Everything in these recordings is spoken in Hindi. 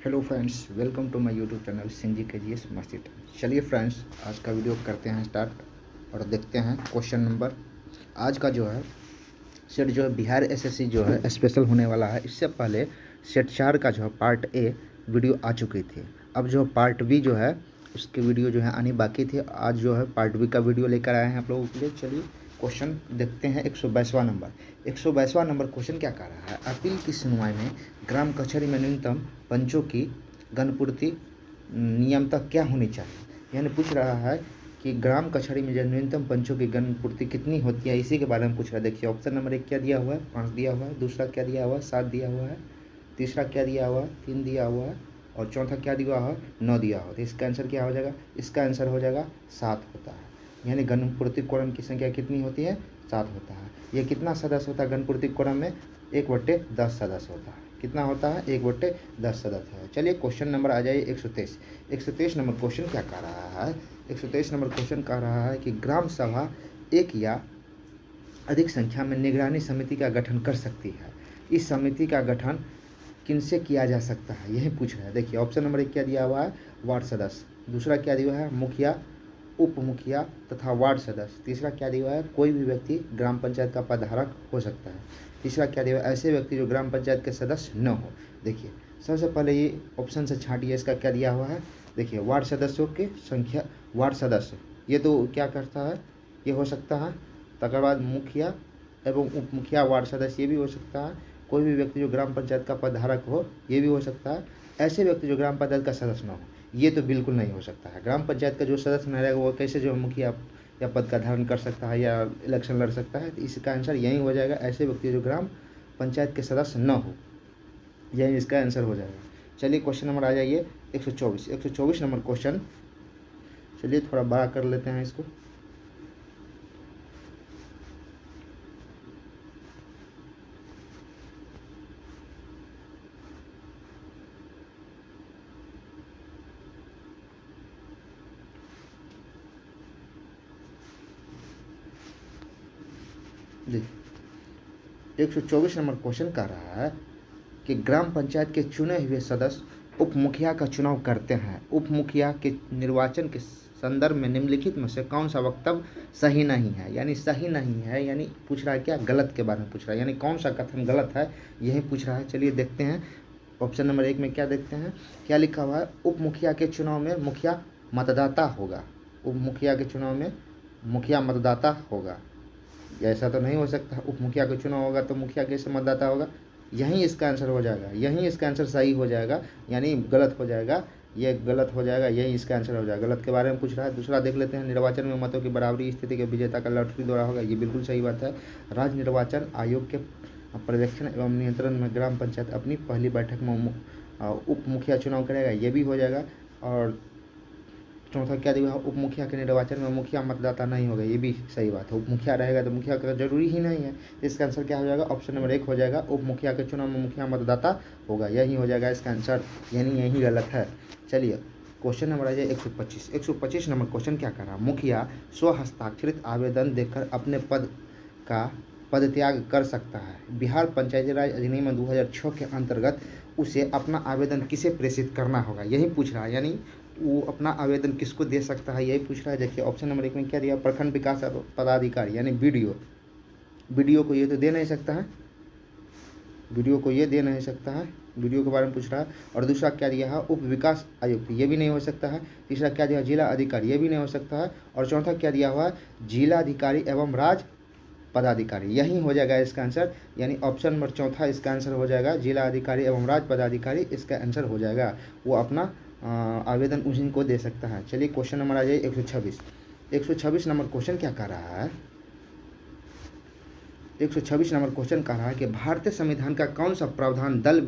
Hello friends, welcome to my YouTube channel सिंजी के जी एस मस्ती टाइम। चलिए फ्रेंड्स, आज का वीडियो करते हैं स्टार्ट और देखते हैं क्वेश्चन नंबर। आज का जो है सेट जो है बिहार एसएससी जो है स्पेशल होने वाला है। इससे पहले सेट 4 का जो है पार्ट ए वीडियो आ चुकी थी। अब जो पार्ट बी जो है उसकी वीडियो जो है आनी बाकी थी। आज जो है पार्ट बी का वीडियो लेकर आए हैं आप लोगों के लिए। चलिए क्वेश्चन देखते हैं। 122वां नंबर 122वां नंबर क्वेश्चन क्या कह रहा है? अपील की सुनवाई में ग्राम कचहरी में न्यूनतम पंचों की गणपूर्ति नियमता क्या होनी चाहिए। यानी पूछ रहा है कि ग्राम कचहरी में जो न्यूनतम पंचों की गणपूर्ति कितनी होती है, इसी के बारे में पूछ रहा है। देखिए ऑप्शन नंबर 1 क्या दिया हुआ है, 5 दिया हुआ है। दूसरा क्या दिया हुआ है, 7 दिया हुआ है। तीसरा क्या दिया हुआ है, 3 दिया हुआ है। और चौथा क्या दिया हुआ है, 9 दिया हुआ है। तो इसका आंसर क्या हो जाएगा? इसका आंसर हो जाएगा 7 होता है। यानी गणपूर्ति कोरम की संख्या कितनी होती है? 7 होता है। ये कितना सदस्य होता है गणपूर्ति कोरम में? 1/10 सदस्य होता है। कितना होता है? 1/10 सदस्य है। चलिए क्वेश्चन नंबर आ जाइए 123। 123 नंबर क्वेश्चन क्या कह रहा है? 123 नंबर क्वेश्चन कह रहा है कि ग्राम सभा एक या अधिक संख्या में निगरानी समिति का गठन कर सकती है। इस समिति का गठन किनसे किया जा सकता है, यही पूछ रहा है। देखिए ऑप्शन नंबर 1 क्या दिया हुआ है, वार्ड सदस्य। दूसरा क्या दिया हुआ है, मुखिया, उप मुखिया तथा वार्ड सदस्य। तीसरा क्या दिया हुआ है, कोई भी व्यक्ति ग्राम पंचायत का पदधारक हो सकता है। तीसरा क्या दिया हुआ है, ऐसे व्यक्ति जो ग्राम पंचायत के सदस्य न हो। देखिए सबसे पहले ये ऑप्शन से छांटिए, इसका क्या दिया हुआ है। देखिए वार्ड सदस्यों की संख्या, वार्ड सदस्य ये तो क्या करता है, ये हो सकता है। तकर बाद मुखिया एवं उप मुखिया वार्ड सदस्य ये भी हो सकता है। कोई भी व्यक्ति जो ग्राम पंचायत का पदधारक हो ये भी हो सकता है। ऐसे व्यक्ति जो ग्राम पंचायत का सदस्य न हो ये तो बिल्कुल नहीं हो सकता है। ग्राम पंचायत का जो सदस्य नहीं रहेगा वो कैसे जो मुखिया या पद का धारण कर सकता है या इलेक्शन लड़ सकता है। तो इसका आंसर यही हो जाएगा, ऐसे व्यक्ति जो ग्राम पंचायत के सदस्य न हो, यही इसका आंसर हो जाएगा। चलिए क्वेश्चन नंबर आ जाइए 124। 124 नंबर क्वेश्चन, चलिए थोड़ा बड़ा कर लेते हैं इसको। देखिए 124 नंबर क्वेश्चन कह रहा है कि ग्राम पंचायत के चुने हुए सदस्य उप मुखिया का चुनाव करते हैं। उप मुखिया के निर्वाचन के संदर्भ में निम्नलिखित में से कौन सा वक्तव्य सही नहीं है। यानी सही नहीं है, यानी पूछ रहा है क्या, गलत के बारे में पूछ रहा है। यानी कौन सा कथन गलत है यही पूछ रहा है। चलिए देखते हैं ऑप्शन नंबर 1 में क्या देखते हैं, क्या लिखा हुआ है। उप मुखिया के चुनाव में मुखिया मतदाता होगा। उप मुखिया के चुनाव में मुखिया मतदाता होगा, ऐसा तो नहीं हो सकता। उप मुखिया का चुनाव होगा तो मुखिया कैसे मतदाता होगा? यही इसका आंसर हो जाएगा, यही इसका आंसर सही हो जाएगा, यानी गलत हो जाएगा। ये गलत हो जाएगा, यही इसका आंसर हो जाएगा। गलत के बारे में पूछ रहा है। दूसरा देख लेते हैं, निर्वाचन में मतों की बराबरी स्थिति के विजेता का लॉटरी द्वारा होगा। ये बिल्कुल सही बात है। राज्य निर्वाचन आयोग के पर्यवेक्षण एवं नियंत्रण में ग्राम पंचायत अपनी पहली बैठक में उप मुखिया चुनाव करेगा, ये भी हो जाएगा। और चौथा क्या दिया, उप मुखिया के निर्वाचन में मुखिया मतदाता नहीं होगा, ये भी सही बात है। उप मुखिया रहेगा तो मुखिया का जरूरी ही नहीं है। इसका आंसर क्या हो जाएगा, ऑप्शन नंबर 1 हो जाएगा। उप मुखिया के चुनाव में मुखिया मतदाता होगा, यही हो जाएगा इसका आंसर, यानी यही गलत है। चलिए क्वेश्चन नंबर आ जाए 125। 125 नंबर क्वेश्चन क्या कर रहा है, मुखिया स्वहस्ताक्षरित आवेदन देकर अपने पद का पदत्याग कर सकता है। बिहार पंचायती राज अधिनियम 2006 के अंतर्गत उसे अपना आवेदन किसे प्रेषित करना होगा, यही पूछ रहा है। यानी वो अपना आवेदन किसको दे सकता है, यही पूछ रहा है। देखिए ऑप्शन नंबर 1 में क्या दिया, प्रखंड विकास पदाधिकारी यानी बीडीओ। बीडीओ को ये तो दे नहीं सकता है, बीडीओ को ये दे नहीं सकता है, बीडीओ के बारे में पूछ रहा है। और दूसरा क्या दिया है, उप विकास आयुक्त, ये भी नहीं हो सकता है। तीसरा क्या दिया, जिला अधिकारी, ये भी नहीं हो सकता है। और चौथा क्या दिया हुआ है, जिला अधिकारी एवं राज पदाधिकारी, यही हो जाएगा इसका आंसर। यानी ऑप्शन नंबर चौथा इसका आंसर हो जाएगा, जिला अधिकारी एवं राज पदाधिकारी इसका आंसर हो जाएगा। वो अपना आवेदन उन्हीं को दे सकता है। चलिए क्वेश्चन नंबर आ जाइए 126। 126 नंबर क्वेश्चन क्या कर रहा है, 126 नंबर क्वेश्चन कह रहा है कि भारतीय संविधान का कौन सा प्रावधान दल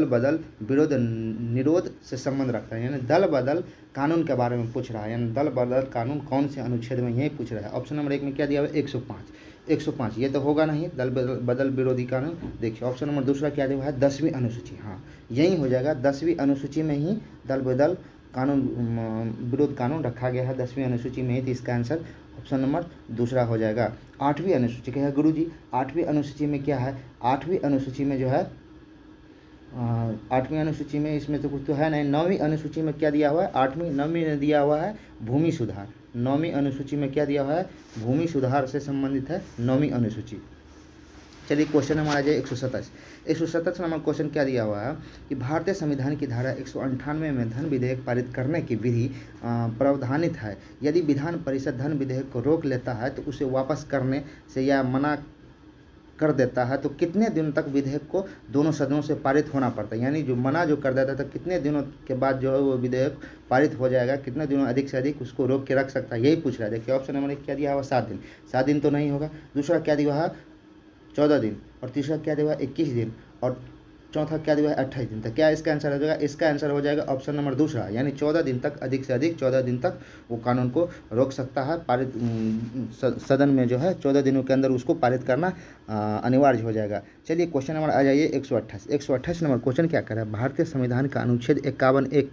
बदल विरोध निरोध से संबंध रखता है। यानी दल बदल कानून के बारे में पूछ रहा है। यानी दल बदल कानून कौन से अनुच्छेद में, यही पूछ रहा है। ऑप्शन नंबर 1 में क्या दिया हुआ है, 105। 105 ये तो होगा नहीं, दल बदल विरोधी कानून। देखिए ऑप्शन नंबर दूसरा क्या दिया हुआ है, 10वीं अनुसूची, हाँ यही हो जाएगा। 10वीं अनुसूची में ही दल बदल कानून विरोध कानून रखा गया है, 10वीं अनुसूची में ही। तो इसका आंसर ऑप्शन नंबर दूसरा हो जाएगा। 8वीं अनुसूची क्या है गुरुजी, 8वीं अनुसूची में क्या है, 8वीं अनुसूची में जो है 8वीं अनुसूची में इसमें तो कुछ तो है नहीं। 9वीं अनुसूची में क्या दिया हुआ है, 8वीं 9वीं में दिया हुआ है भूमि सुधार। 9वीं अनुसूची में क्या दिया हुआ है, भूमि सुधार से संबंधित है 9वीं अनुसूची। चलिए क्वेश्चन नंबर आ जाए 127। 127 नंबर क्वेश्चन क्या दिया हुआ है कि भारतीय संविधान की धारा 198 में धन विधेयक पारित करने की विधि प्रावधानित है। यदि विधान परिषद धन विधेयक को रोक लेता है तो उसे वापस करने से या मना कर देता है तो कितने दिनों तक विधेयक को दोनों सदनों से पारित होना पड़ता है। यानी जो मना जो कर देता था कितने दिनों के बाद जो है वो विधेयक पारित हो जाएगा, कितने दिनों अधिक से अधिक उसको रोक के रख सकता है, यही पूछ रहा है। देखिए ऑप्शन नंबर 1 क्या दिया हुआ, 7 दिन। 7 दिन तो नहीं होगा। दूसरा क्या दिया हुआ है, 14 दिन। और तीसरा क्या दिया हुआ है, 21 दिन। और चौथा क्या दिया हुआ है, 28 दिन। तो क्या इसका आंसर हो जाएगा, इसका आंसर हो जाएगा ऑप्शन नंबर दूसरा, यानी 14 दिन तक, अधिक से अधिक 14 दिन तक वो कानून को रोक सकता है। पारित सदन में जो है 14 दिनों के अंदर उसको पारित करना अनिवार्य हो जाएगा। चलिए क्वेश्चन नंबर आ जाइए 128। 128 नंबर क्वेश्चन क्या कर रहा है, भारतीय संविधान का अनुच्छेद 51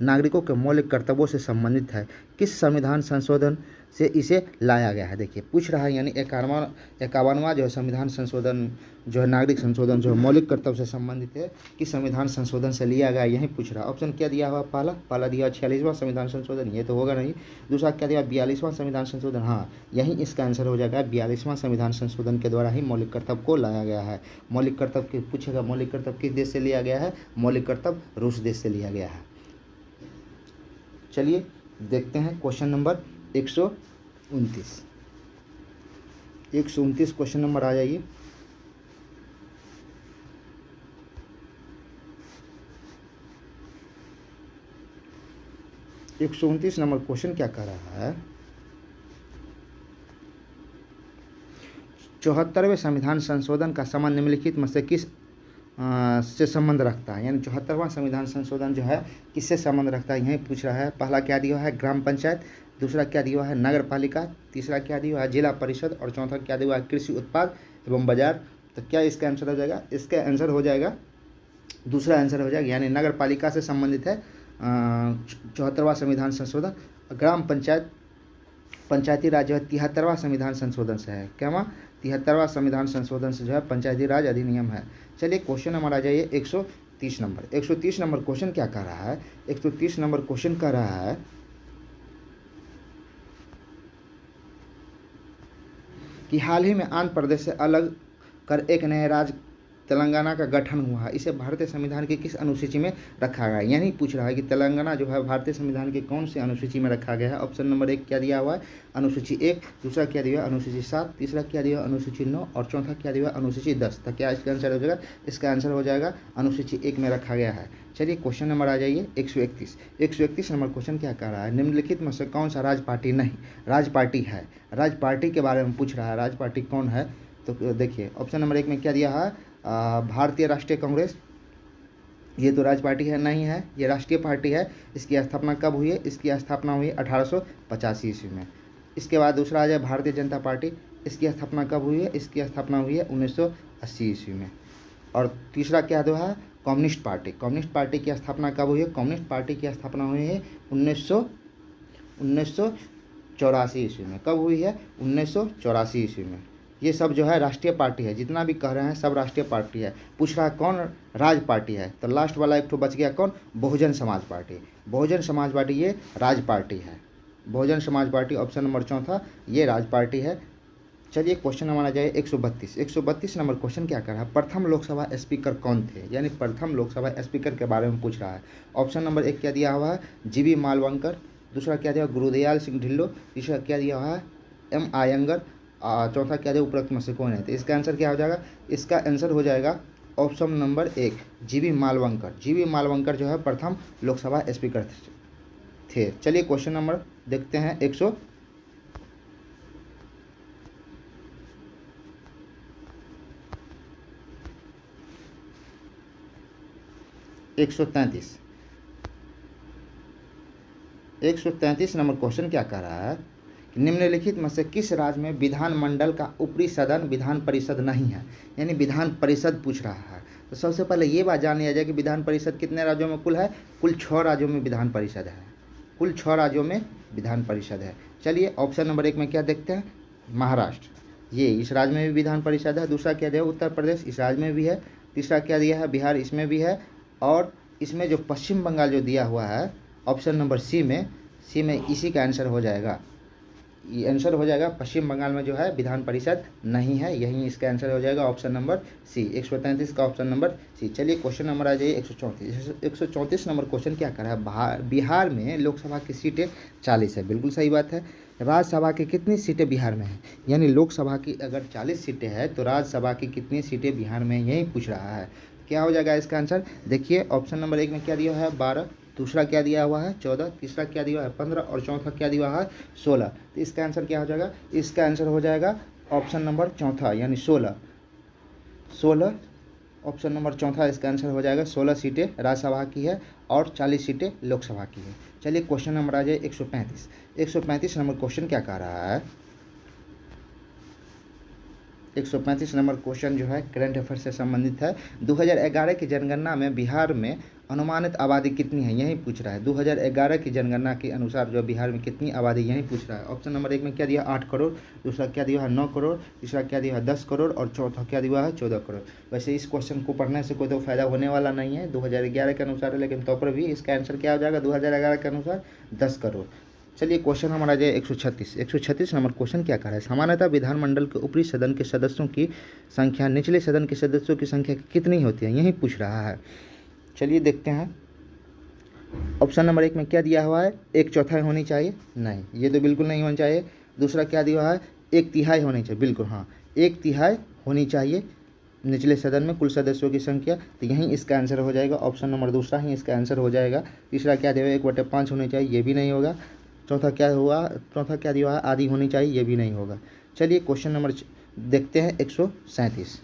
नागरिकों के मौलिक कर्तव्यों से संबंधित है। किस संविधान संशोधन से इसे लाया गया है। देखिए पूछ रहा है, यानी 51वां जो है संविधान संशोधन जो है, नागरिक संशोधन जो है मौलिक कर्तव्य से संबंधित है, किस संविधान संशोधन से लिया गया, यही पूछ रहा है। ऑप्शन क्या दिया हुआ, पहला दिया 46वां संविधान संशोधन, ये तो होगा नहीं। दूसरा क्या दिया, 42वां संविधान संशोधन, हाँ यही इसका आंसर हो जाएगा। 42वां संविधान संशोधन के द्वारा ही मौलिक कर्तव्य को लाया गया है। मौलिक कर्तव्य पूछेगा, मौलिक कर्तव्य किस देश से लिया गया है, मौलिक कर्तव्य रूस देश से लिया गया है। चलिए देखते हैं क्वेश्चन नंबर 129। 129 क्वेश्चन नंबर आ जाइए। एक 129 नंबर क्वेश्चन क्या कह रहा है, 74वें संविधान संशोधन का संबंध निम्नलिखित में से किस से संबंध रखता है। यानी 74वां संविधान संशोधन जो है किससे संबंध रखता है, यही पूछ रहा है। पहला क्या दिया है, ग्राम पंचायत। दूसरा क्या दिया है, नगर पालिका। तीसरा क्या दिया है, जिला परिषद। और चौथा क्या दिया है, कृषि उत्पाद एवं बाजार। तो क्या इसका आंसर हो जाएगा, इसका आंसर हो जाएगा दूसरा आंसर हो जाएगा, यानी नगर पालिका से संबंधित है 74वां संविधान संशोधन। ग्राम पंचायत पंचायती राज जो है 73वां संविधान संशोधन से है। क्या वहाँ 73वां संविधान संशोधन से जो है पंचायती राज अधिनियम है। चलिए क्वेश्चन नंबर आ जाइए 130 नंबर। 130 नंबर क्वेश्चन क्या कर रहा है, 130 नंबर क्वेश्चन कर रहा है कि हाल ही में आंध्र प्रदेश से अलग कर एक नए राज्य तेलंगाना का गठन हुआ है। इसे भारतीय संविधान की किस अनुसूची में रखा गया है। यानी पूछ रहा है कि तेलंगाना जो है भारतीय संविधान के कौन से अनुसूची में रखा गया है। ऑप्शन नंबर 1 क्या दिया हुआ है, अनुसूची 1। दूसरा क्या दिया, अनुसूची 7। तीसरा क्या दिया, अनुसूची 9। और चौथा क्या दिया, अनुसूची 10। तो क्या इसका आंसर हो जाएगा, इसका आंसर हो जाएगा अनुसूची 1 में रखा गया है। चलिए क्वेश्चन नंबर आ जाइए 131। 131 नंबर क्वेश्चन क्या कर रहा है, निम्नलिखित में से कौन सा राज पार्टी नहीं राज पार्टी है। राज पार्टी के बारे में पूछ रहा है, राज पार्टी कौन है। तो देखिए ऑप्शन नंबर 1 में क्या दिया है, भारतीय राष्ट्रीय कांग्रेस। ये तो राज पार्टी है नहीं है, ये राष्ट्रीय पार्टी है। इसकी स्थापना कब हुई है, इसकी स्थापना हुई 1885 ईस्वी में। इसके बाद दूसरा आ जाए भारतीय जनता पार्टी। इसकी स्थापना कब हुई है, इसकी स्थापना हुई है 1980 ईस्वी में। और तीसरा क्या दो है, कम्युनिस्ट पार्टी। कम्युनिस्ट पार्टी की स्थापना कब हुई है, कम्युनिस्ट पार्टी की स्थापना हुई है 1984 ईस्वी में। कब हुई है, 1984 ईस्वी में। ये सब जो है राष्ट्रीय पार्टी है, जितना भी कह रहे हैं सब राष्ट्रीय पार्टी है। पूछ रहा है कौन राज पार्टी है, तो लास्ट वाला एक ठो बच गया, कौन, बहुजन समाज पार्टी। बहुजन समाज पार्टी ये राज पार्टी है। Bahujan Samaj party option number चौथा ये राज पार्टी है। चलिए क्वेश्चन नंबर आ जाए 132। 132 नंबर क्वेश्चन क्या कर रहा है, प्रथम लोकसभा स्पीकर कौन थे। यानी प्रथम लोकसभा स्पीकर के बारे में पूछ रहा है। ऑप्शन नंबर 1 क्या दिया हुआ है, जीबी मालवंकर। दूसरा क्या दिया, गुरुदयाल सिंह ढिल्लो। तीसरा क्या दिया हुआ है, एम आयंगर। चौथा क्या दिया, उपरोक्त में से कौन है। तो इसका आंसर क्या हो जाएगा, इसका आंसर हो जाएगा option number 1 GB Malvankar. GB Malvankar जो है प्रथम लोकसभा स्पीकर थे। चलिए क्वेश्चन नंबर देखते हैं 133 नंबर क्वेश्चन क्या कह रहा है, निम्नलिखित में से किस राज्य में विधानमंडल का ऊपरी सदन विधान परिषद नहीं है। यानी विधान परिषद पूछ रहा है। तो सबसे पहले ये बात जान लिया जाए कि विधान परिषद कितने राज्यों में कुल है, कुल 6 राज्यों में विधान परिषद है। कुल 6 राज्यों में विधान परिषद है। चलिए ऑप्शन नंबर 1 में क्या देखते हैं, महाराष्ट्र, ये इस राज्य में भी विधान परिषद है। दूसरा क्या है, उत्तर प्रदेश, इस राज्य में भी है। तीसरा क्या दिया है, बिहार इसमें भी है, और इसमें जो पश्चिम बंगाल जो दिया हुआ है ऑप्शन नंबर सी में इसी का आंसर हो जाएगा। ये आंसर हो जाएगा, पश्चिम बंगाल में जो है विधान परिषद नहीं है, यही इसका आंसर हो जाएगा ऑप्शन नंबर सी, 133 का ऑप्शन नंबर सी। चलिए क्वेश्चन नंबर आ जाइए 134 नंबर क्वेश्चन क्या कर रहा है, बिहार में लोकसभा की सीटें 40 है, बिल्कुल सही बात है। राज्यसभा की कितनी सीटें बिहार में हैं, यानी लोकसभा की अगर 40 सीटें हैं तो राज्यसभा की कितनी सीटें बिहार में, यही पूछ रहा है। क्या हो जाएगा इसका आंसर, देखिए ऑप्शन नंबर 1 में क्या दिया है 12, दूसरा क्या दिया हुआ है 14, तीसरा क्या दिया है 15 और चौथा क्या दिया हुआ है 16। तो इसका आंसर क्या हो जाएगा, इसका आंसर हो जाएगा ऑप्शन नंबर चौथा यानी 16 ऑप्शन नंबर चौथा इसका आंसर हो जाएगा। 16 सीटें राज्यसभा की है और 40 सीटें लोकसभा की है। चलिए क्वेश्चन नंबर आ जाए 135 नंबर क्वेश्चन क्या कह रहा है, 135 नंबर क्वेश्चन जो है करंट अफेयर से संबंधित है। 2011 की जनगणना में बिहार में अनुमानित आबादी कितनी है, यही पूछ रहा है। 2011 की जनगणना के अनुसार जो बिहार में कितनी आबादी, यही पूछ रहा है। ऑप्शन नंबर 1 में क्या दिया 8 करोड़, दूसरा क्या दिया है 9 करोड़, तीसरा क्या दिया है 10 करोड़ और चौथा क्या दिया है 14 करोड़। वैसे इस क्वेश्चन को पढ़ने से कोई तो फायदा होने वाला नहीं है, 2011 के अनुसार है, लेकिन तो पर भी इसका आंसर क्या हो जाएगा 2011 के अनुसार 10 करोड़। चलिए क्वेश्चन हमारा जाए 136 नंबर क्वेश्चन क्या कर रहा है, सामान्यतः विधानमंडल के ऊपरी सदन के सदस्यों की संख्या निचले सदन के सदस्यों की संख्या कितनी होती है, यही पूछ रहा है। चलिए देखते हैं। ऑप्शन नंबर 1 में क्या दिया हुआ है 1/4 होनी चाहिए, नहीं ये तो बिल्कुल नहीं होना चाहिए। दूसरा क्या दिया हुआ है 1/3 होनी चाहिए, बिल्कुल हाँ 1/3 होनी चाहिए निचले सदन में कुल सदस्यों की संख्या, तो यहीं इसका आंसर हो जाएगा। ऑप्शन नंबर दूसरा ही इसका आंसर हो जाएगा। तीसरा क्या दिया हुआ 1/5 होनी चाहिए, ये भी नहीं होगा। चौथा क्या दिया हुआ है आधी होनी चाहिए, ये भी नहीं होगा। चलिए क्वेश्चन नंबर देखते हैं 137।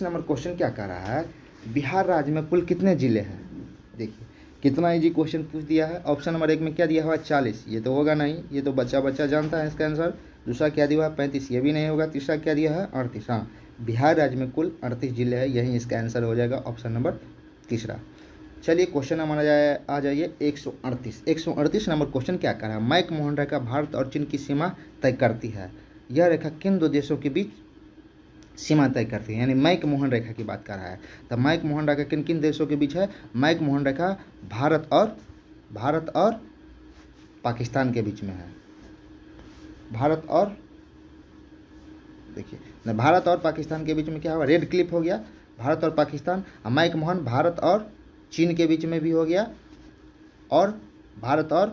नंबर क्वेश्चन क्या कह रहा है, बिहार राज्य में कुल कितने जिले हैं। देखिए कितना इजी क्वेश्चन पूछ दिया है। ऑप्शन नंबर 1 में क्या दिया हुआ है 40, ये तो होगा नहीं, ये तो बच्चा जानता है इसका आंसर। दूसरा क्या दिया हुआ है 35, ये भी नहीं होगा। तीसरा क्या दिया है 38, हाँ बिहार राज्य में कुल 38 जिले हैं, यही इसका आंसर हो जाएगा ऑप्शन नंबर तीसरा। चलिए क्वेश्चन हमारा आ जाइए 138 नंबर क्वेश्चन क्या कर रहा है, मैक मोहन रेखा भारत और चीन की सीमा तय करती है, यह रेखा किन दो देशों के बीच सीमा तय करती है, यानी मैक मोहन रेखा की बात कर रहा है। तो मैक मोहन रेखा किन किन देशों के बीच है, मैक मोहन रेखा भारत और पाकिस्तान के बीच में है। देखिए भारत और पाकिस्तान के बीच में क्या होगा, रेड क्लिप हो गया भारत और पाकिस्तान। मैक मोहन भारत और चीन के बीच में भी हो गया, और भारत और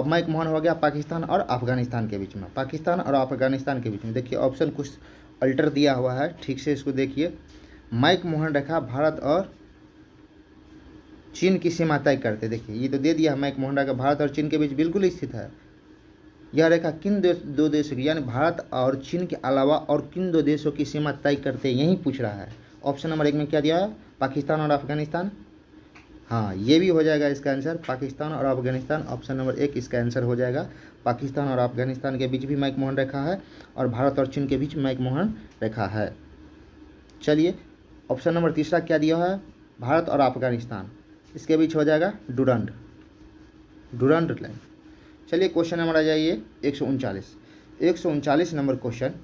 मैक मोहन हो गया पाकिस्तान और अफगानिस्तान के बीच में, पाकिस्तान और अफगानिस्तान के बीच में। देखिए ऑप्शन कुछ अल्टर दिया हुआ है, ठीक से इसको देखिए। मैक मोहन रेखा भारत और चीन की सीमा तय करते, देखिए ये तो दे दिया है मैक मोहन रेखा भारत और चीन के बीच बिल्कुल स्थित है। यह रेखा किन दो देशों की, यानी भारत और चीन के अलावा और किन दो देशों की सीमा तय करते, यही पूछ रहा है। ऑप्शन नंबर 1 में क्या दिया है पाकिस्तान और अफगानिस्तान, हाँ ये भी हो जाएगा इसका आंसर, पाकिस्तान और अफगानिस्तान। ऑप्शन नंबर 1 इसका आंसर हो जाएगा। पाकिस्तान और अफगानिस्तान के बीच भी मैक मोहन रेखा है और भारत और चीन के बीच मैक मोहन रेखा है। चलिए ऑप्शन नंबर तीसरा क्या दिया है, भारत और अफगानिस्तान, इसके बीच हो जाएगा डुरंड लाइन। चलिए क्वेश्चन नंबर आ जाइए 139 नंबर क्वेश्चन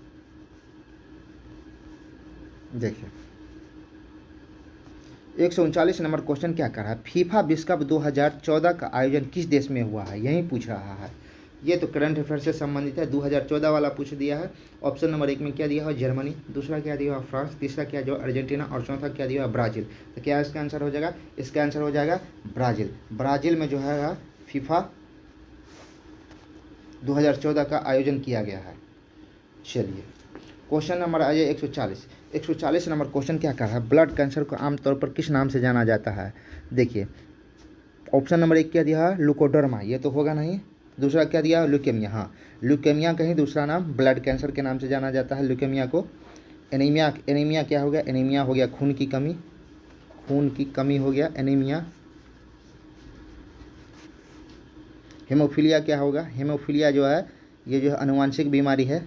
देखिए। 139 नंबर क्वेश्चन क्या कर रहा है, फीफा विश्व कप 2014 का आयोजन किस देश में हुआ है, यही पूछ रहा है। ये तो करंट अफेयर से संबंधित है, 2014 वाला पूछ दिया है। ऑप्शन नंबर 1 में क्या दिया है जर्मनी, दूसरा क्या दिया है फ्रांस, तीसरा क्या जो अर्जेंटीना और चौथा क्या दिया है ब्राज़ील। तो क्या इसका आंसर हो जाएगा, इसका आंसर हो जाएगा ब्राज़ील में जो है फीफा 2014 का आयोजन किया गया है। चलिए क्वेश्चन नंबर आ जाए 140 नंबर क्वेश्चन क्या कर रहा है, ब्लड कैंसर को आमतौर पर किस नाम से जाना जाता है। देखिए ऑप्शन नंबर 1 क्या दिया है लुकोडर्मा, ये तो होगा नहीं। दूसरा क्या दिया ल्यूकेमिया, हाँ ल्यूकेमिया का ही दूसरा नाम ब्लड कैंसर के नाम से जाना जाता है ल्यूकेमिया को। एनीमिया क्या हो गया, एनीमिया हो गया खून की कमी हो गया एनीमिया। हेमोफीलिया क्या होगा, हेमोफीलिया जो है ये जो है आनुवांशिक बीमारी है,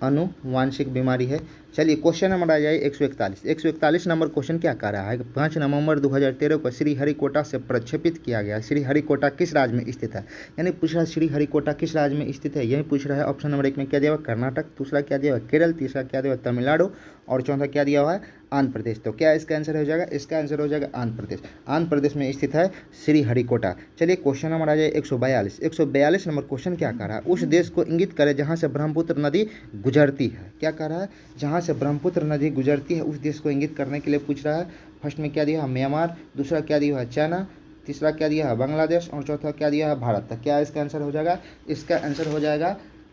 अनुवांशिक बीमारी है। चलिए क्वेश्चन नंबर आ जाए 141। 141 नंबर क्वेश्चन क्या कह रहा है कि 5 नवंबर 2013 को श्रीहरिकोटा से प्रक्षेपित किया गया श्रीहरिकोटा किस राज्य में स्थित है। यानी पूछ रहा है श्रीहरिकोटा किस राज्य में स्थित है, यही पूछ रहा है। ऑप्शन नंबर 1 में क्या दिया हुआ कर्नाटक, दूसरा क्या दिया हुआ केरल, तीसरा क्या दिया हुआ तमिलनाडु और चौथा क्या दिया हुआ है आंध्र प्रदेश। तो क्या इसका आंसर हो जाएगा, इसका आंसर हो जाएगा आंध्र प्रदेश। आंध्र प्रदेश में स्थित है श्रीहरिकोटा। चलिए क्वेश्चन नंबर आ जाए 142। 142 नंबर क्वेश्चन क्या कह रहा है, उस देश को इंगित करे जहां से ब्रह्मपुत्र नदी गुजरती है। क्या कह रहा है, जहां से ब्रह्मपुत्र नदी गुजरती है उस देश को इंगित करने के लिए पूछ रहा है। फर्स्ट में क्या दिया है म्यांमार, दूसरा क्या दिया है चाइना, तीसरा क्या दिया है बांग्लादेश और चौथा क्या दिया है भारत। तो क्या इसका आंसर हो जाएगा,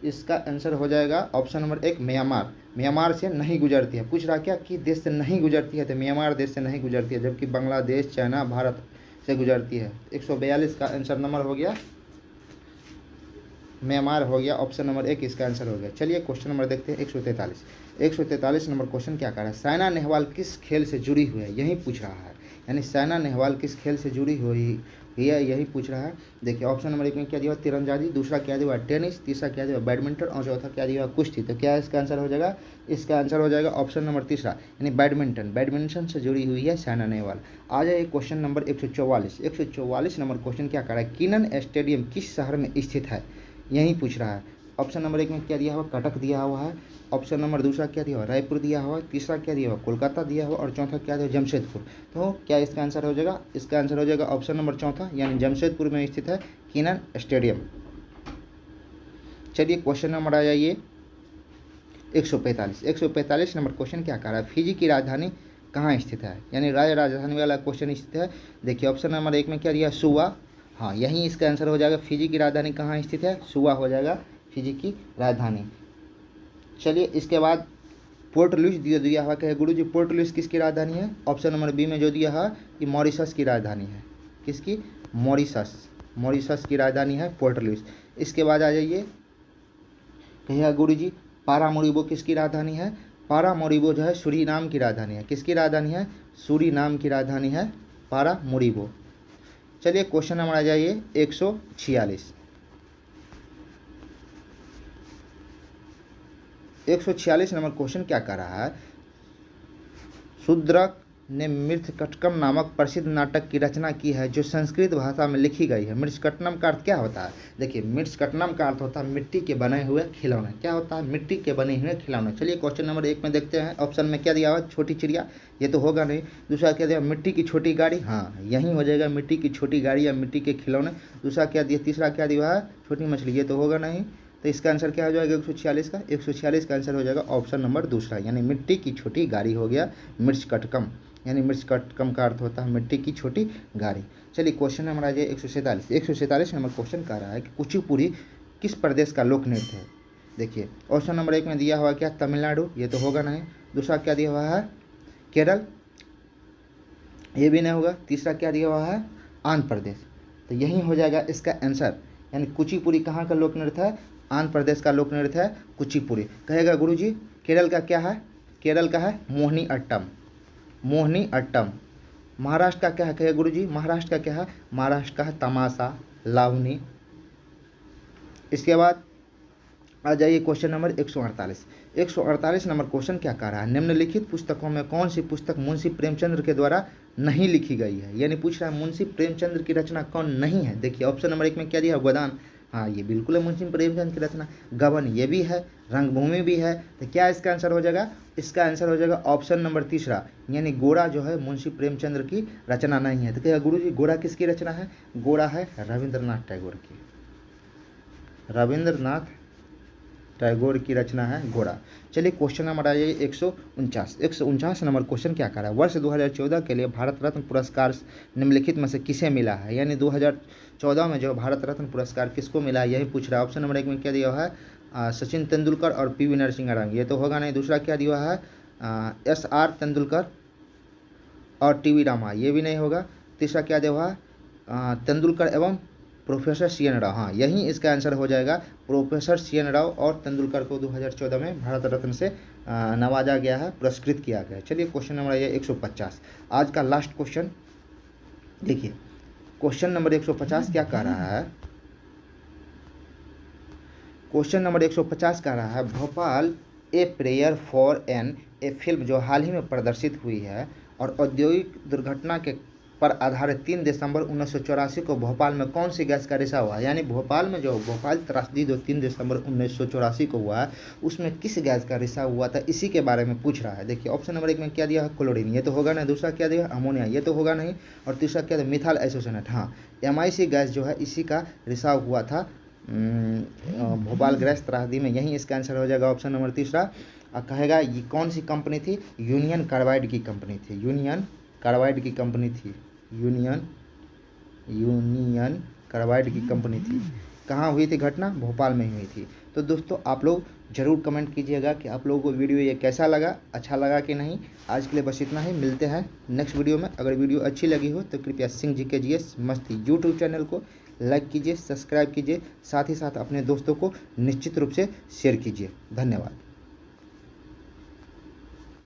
इसका आंसर हो जाएगा ऑप्शन नंबर 1 म्यांमार। म्यांमार से नहीं गुजरती है, पूछ रहा क्या कि देश से नहीं गुजरती है, तो म्यांमार देश से नहीं गुजरती है, जबकि बांग्लादेश चाइना भारत से गुजरती है। 142 का आंसर नंबर हो गया म्यांमार हो गया, ऑप्शन नंबर 1 इसका आंसर हो गया। चलिए क्वेश्चन नंबर देखते हैं 143। 143 नंबर क्वेश्चन क्या कर रहा है, साइना नेहवाल किस खेल से जुड़ी हुई है, यही पूछ रहा है। यानी साइना नेहवाल किस खेल से जुड़ी हुई है, यही पूछ रहा है। देखिए ऑप्शन नंबर 1 में क्या दिया हुआ तीरंदाजी, दूसरा क्या दिया हुआ टेनिस, तीसरा क्या दिया हुआ बैडमिंटन और चौथा क्या दिया हुआ कुश्ती। तो क्या इसका आंसर हो जाएगा, इसका आंसर हो जाएगा ऑप्शन नंबर तीसरा यानी बैडमिंटन। बैडमिंटन से जुड़ी हुई है साइना नेहवाल। आ जाए क्वेश्चन नंबर 144। 144 नंबर क्वेश्चन क्या कर रहा है, कीनन स्टेडियम किस शहर में स्थित है, यही पूछ रहा है। ऑप्शन नंबर 1 में क्या दिया हुआ कटक दिया हुआ है, ऑप्शन नंबर दूसरा क्या दिया हुआ रायपुर दिया हुआ, तीसरा क्या दिया हुआ कोलकाता दिया हुआ और चौथा क्या दिया जमशेदपुर। तो क्या इसका आंसर हो जाएगा, इसका आंसर हो जाएगा ऑप्शन नंबर चौथा यानी जमशेदपुर में स्थित है कीनन स्टेडियम। चलिए क्वेश्चन नंबर आ जाइए 145। 145 नंबर क्वेश्चन क्या कह रहा है, फिजी की राजधानी कहाँ स्थित है, यानी राजधानी वाला क्वेश्चन स्थित है। देखिए ऑप्शन नंबर 1 में क्या दिया सुवा, हाँ यही इसका आंसर हो जाएगा। फिजी की राजधानी कहाँ स्थित है, सुवा हो जाएगा फिजी की राजधानी। चलिए इसके बाद पोर्ट लुइस दिया हुआ क्या है गुरु जी, पोर्ट लुइस किसकी राजधानी है। ऑप्शन नंबर बी में जो दिया है कि मॉरिशस की राजधानी है, किसकी मॉरिशस की राजधानी है पोर्ट लुइस। इसके बाद आ जाइए कहिए गुरु जी पारामोरिबो किसकी राजधानी है। पारामोरिबो जो है सूरीनाम की राजधानी है, किसकी राजधानी है सूरीनाम की राजधानी है पारामोरिबो। चलिए क्वेश्चन नंबर आ जाइए 146। 146 नंबर क्वेश्चन क्या कर रहा है, शूद्रक ने मृच्छकटकम नामक प्रसिद्ध नाटक की रचना की है जो संस्कृत भाषा में लिखी गई है। मृच्छकटनम का अर्थ क्या होता है, देखिए मृच्छकटनम का अर्थ होता है मिट्टी के बने हुए खिलौने। क्या होता है, मिट्टी के बने हुए खिलौने। चलिए क्वेश्चन नंबर 1 में देखते हैं। ऑप्शन में क्या दिया हुआ छोटी चिड़िया, ये तो होगा नहीं। दूसरा क्या दिया मिट्टी की छोटी गाड़ी, हाँ यही हो जाएगा मिट्टी की छोटी गाड़ी या मिट्टी के खिलौने। दूसरा क्या दिया, तीसरा क्या दिया है छोटी मछली, ये तो होगा नहीं। तो इसका आंसर क्या हो जाएगा 146 का, 146 का आंसर हो जाएगा ऑप्शन नंबर दूसरा यानी मिट्टी की छोटी गाड़ी हो गया मृच्छकटकम। यानी मृच्छकटकम का अर्थ होता है मिट्टी की छोटी गाड़ी। चलिए क्वेश्चन नंबर आ जाए 147। 147 नंबर क्वेश्चन कह रहा है कि कुचिपुड़ी किस प्रदेश का लोक नृत्य है। देखिए ऑप्शन नंबर 1 में दिया हुआ क्या तमिलनाडु, ये तो होगा नहीं। दूसरा क्या दिया हुआ है केरल, ये भी नहीं होगा। तीसरा क्या दिया हुआ है आंध्र प्रदेश, तो यही हो जाएगा इसका आंसर। यानी कुचिपुड़ी कहाँ का लोक नृत्य है, आंध्र प्रदेश का लोक नृत्य है कुचिपुड़ी। कहेगा गुरुजी केरल का क्या है, केरल का है मोहिनी अट्टम, मोहिनी अट्टम। महाराष्ट्र का क्या है कहेगा गुरुजी, महाराष्ट्र का क्या है, महाराष्ट्र का है तमाशा लावनी। इसके बाद आ जाइए क्वेश्चन नंबर 148। 148 नंबर क्वेश्चन क्या कह रहा है, निम्नलिखित पुस्तकों में कौन सी पुस्तक मुंशी प्रेमचंद्र के द्वारा नहीं लिखी गई है। यानी पूछ रहा है मुंशी प्रेमचंद्र की रचना कौन नहीं है। देखिए ऑप्शन नंबर 1 में क्या दिया गोदान, हाँ ये बिल्कुल है मुंशी प्रेमचंद की रचना। गबन ये भी है, रंगभूमि भी है। तो क्या इसका आंसर हो जाएगा, इसका आंसर हो जाएगा ऑप्शन नंबर तीसरा यानी गोरा जो है मुंशी प्रेमचंद्र की रचना नहीं है। तो क्या गुरु जी गोरा किसकी रचना है, गोरा है रविंद्रनाथ टैगोर की, रविंद्रनाथ टैगोर की रचना है गोरा। चलिए क्वेश्चन नंबर आ जाइए 149। 149 नंबर क्वेश्चन क्या कर रहा है, वर्ष 2014 के लिए भारत रत्न पुरस्कार निम्नलिखित में से किसे मिला है। यानी 2014 में जो भारत रत्न पुरस्कार किसको मिला है, यही पूछ रहा है। ऑप्शन नंबर 1 में क्या दिया हुआ है सचिन तेंदुलकर और पीवी नरसिंह, ये तो होगा नहीं। दूसरा क्या दिया हुआ है SR तेंदुलकर और टीवी रामा, ये भी नहीं होगा। तीसरा क्या दिया हुआ है तेंदुलकर एवं प्रोफेसर CN राव, हाँ यही इसका आंसर हो जाएगा। प्रोफेसर CN राव और तेंदुलकर को 2014 में भारत रत्न से नवाजा गया है, पुरस्कृत किया गया है। चलिए क्वेश्चन नंबर आइए 150, आज का लास्ट क्वेश्चन। देखिए क्वेश्चन नंबर 150 क्या कह रहा है, क्वेश्चन नंबर 150 कह रहा है Bhopal a prayer for an, a film जो हाल ही में प्रदर्शित हुई है और औद्योगिक दुर्घटना के पर आधारित 3 दिसंबर 1984 को भोपाल में कौन सी गैस का रिसाव हुआ? यानी भोपाल में जो भोपाल त्रासदी जो 3 दिसंबर 1984 को हुआ है उसमें किस गैस का रिसाव हुआ था, इसी के बारे में पूछ रहा है। देखिए ऑप्शन नंबर 1 में क्या दिया है, क्लोरीन, ये तो होगा नहीं। दूसरा क्या दिया है, अमोनिया, ये तो होगा नहीं। और तीसरा क्या दिया, मिथाइल आइसोसिनेट। हाँ, MIC गैस जो है इसी का रिसाव हुआ था भोपाल गैस त्रासदी में। यही इसका आंसर हो जाएगा ऑप्शन नंबर तीसरा। कहेगा ये कौन सी कंपनी थी, यूनियन कार्बाइड की कंपनी थी, यूनियन कार्बाइड की कंपनी थी, यूनियन कार्बाइड की कंपनी थी। कहाँ हुई थी घटना, भोपाल में ही हुई थी। तो दोस्तों आप लोग ज़रूर कमेंट कीजिएगा कि आप लोगों को वीडियो ये कैसा लगा, अच्छा लगा कि नहीं। आज के लिए बस इतना ही, मिलते हैं नेक्स्ट वीडियो में। अगर वीडियो अच्छी लगी हो तो कृपया सिंह जी के जीएस मस्ती यूट्यूब चैनल को लाइक कीजिए, सब्सक्राइब कीजिए, साथ ही साथ अपने दोस्तों को निश्चित रूप से शेयर कीजिए। धन्यवाद।